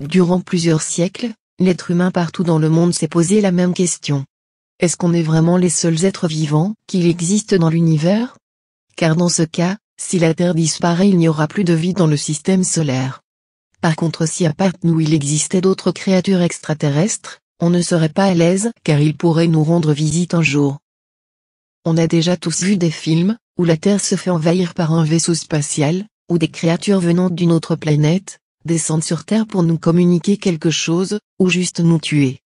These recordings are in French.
Durant plusieurs siècles, l'être humain partout dans le monde s'est posé la même question. Est-ce qu'on est vraiment les seuls êtres vivants qu'il existe dans l'univers? Car dans ce cas, si la Terre disparaît, il n'y aura plus de vie dans le système solaire. Par contre, si à part nous il existait d'autres créatures extraterrestres, on ne serait pas à l'aise car ils pourraient nous rendre visite un jour. On a déjà tous vu des films où la Terre se fait envahir par un vaisseau spatial, ou des créatures venant d'une autre planète descendent sur Terre pour nous communiquer quelque chose, ou juste nous tuer.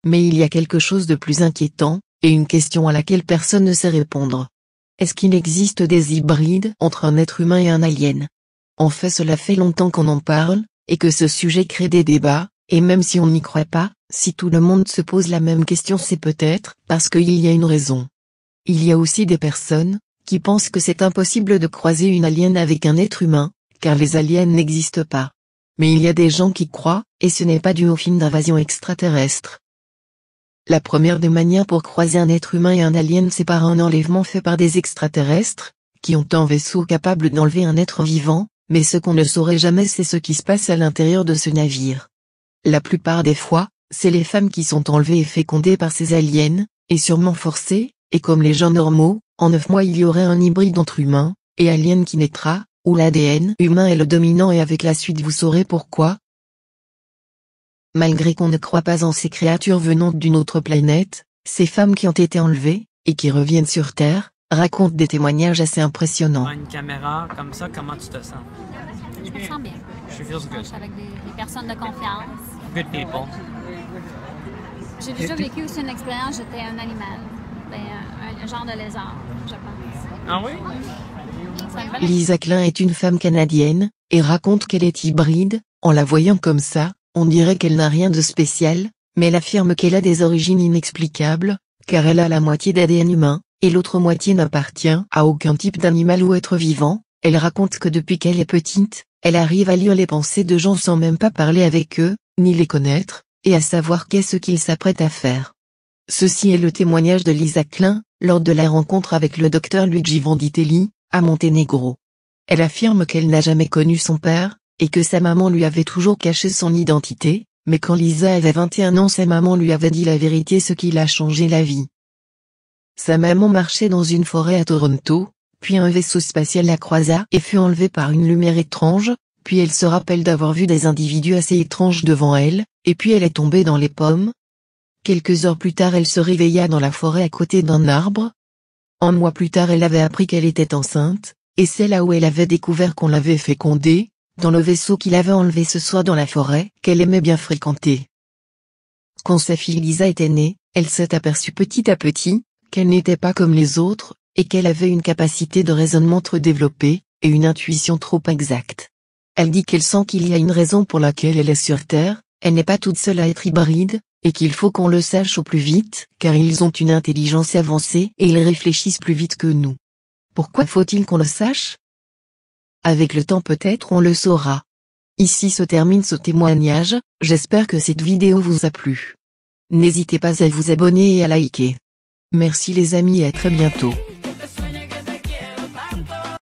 Mais il y a quelque chose de plus inquiétant, et une question à laquelle personne ne sait répondre. Est-ce qu'il existe des hybrides entre un être humain et un alien? En fait, cela fait longtemps qu'on en parle, et que ce sujet crée des débats, et même si on n'y croit pas, si tout le monde se pose la même question, c'est peut-être parce qu'il y a une raison. Il y a aussi des personnes qui pensent que c'est impossible de croiser une alien avec un être humain, car les aliens n'existent pas. Mais il y a des gens qui croient, et ce n'est pas dû au film d'invasion extraterrestre. La première des manières pour croiser un être humain et un alien, c'est par un enlèvement fait par des extraterrestres, qui ont un vaisseau capable d'enlever un être vivant, mais ce qu'on ne saurait jamais c'est ce qui se passe à l'intérieur de ce navire. La plupart des fois, c'est les femmes qui sont enlevées et fécondées par ces aliens, et sûrement forcées, et comme les gens normaux, en 9 mois il y aurait un hybride entre humain et alien qui naîtra, où l'ADN humain est le dominant et avec la suite vous saurez pourquoi. Malgré qu'on ne croit pas en ces créatures venant d'une autre planète, ces femmes qui ont été enlevées, et qui reviennent sur Terre, racontent des témoignages assez impressionnants. Une caméra comme ça, comment tu te sens? Je me sens bien. Je feels good. Je suis avec des personnes de confiance. Good people. J'ai déjà vécu aussi une expérience, j'étais un animal. Un genre de lézard, je pense. Ah oui? Lisa Klein est une femme canadienne, et raconte qu'elle est hybride. En la voyant comme ça, on dirait qu'elle n'a rien de spécial, mais elle affirme qu'elle a des origines inexplicables, car elle a la moitié d'ADN humain, et l'autre moitié n'appartient à aucun type d'animal ou être vivant. Elle raconte que depuis qu'elle est petite, elle arrive à lire les pensées de gens sans même pas parler avec eux, ni les connaître, et à savoir qu'est-ce qu'ils s'apprêtent à faire. Ceci est le témoignage de Lisa Klein, lors de la rencontre avec le docteur Luigi Vanditelli, à Monténégro. Elle affirme qu'elle n'a jamais connu son père, et que sa maman lui avait toujours caché son identité, mais quand Lisa avait 21 ans sa maman lui avait dit la vérité, ce qui l'a changé la vie. Sa maman marchait dans une forêt à Toronto, puis un vaisseau spatial la croisa et fut enlevée par une lumière étrange, puis elle se rappelle d'avoir vu des individus assez étranges devant elle, et puis elle est tombée dans les pommes. Quelques heures plus tard elle se réveilla dans la forêt à côté d'un arbre. Un mois plus tard elle avait appris qu'elle était enceinte, et c'est là où elle avait découvert qu'on l'avait fécondée, dans le vaisseau qu'il avait enlevé ce soir dans la forêt qu'elle aimait bien fréquenter. Quand sa fille Lisa était née, elle s'est aperçue petit à petit qu'elle n'était pas comme les autres, et qu'elle avait une capacité de raisonnement trop développée, et une intuition trop exacte. Elle dit qu'elle sent qu'il y a une raison pour laquelle elle est sur Terre, elle n'est pas toute seule à être hybride, et qu'il faut qu'on le sache au plus vite, car ils ont une intelligence avancée et ils réfléchissent plus vite que nous. Pourquoi faut-il qu'on le sache? Avec le temps peut-être on le saura. Ici se termine ce témoignage, j'espère que cette vidéo vous a plu. N'hésitez pas à vous abonner et à liker. Merci les amis et à très bientôt.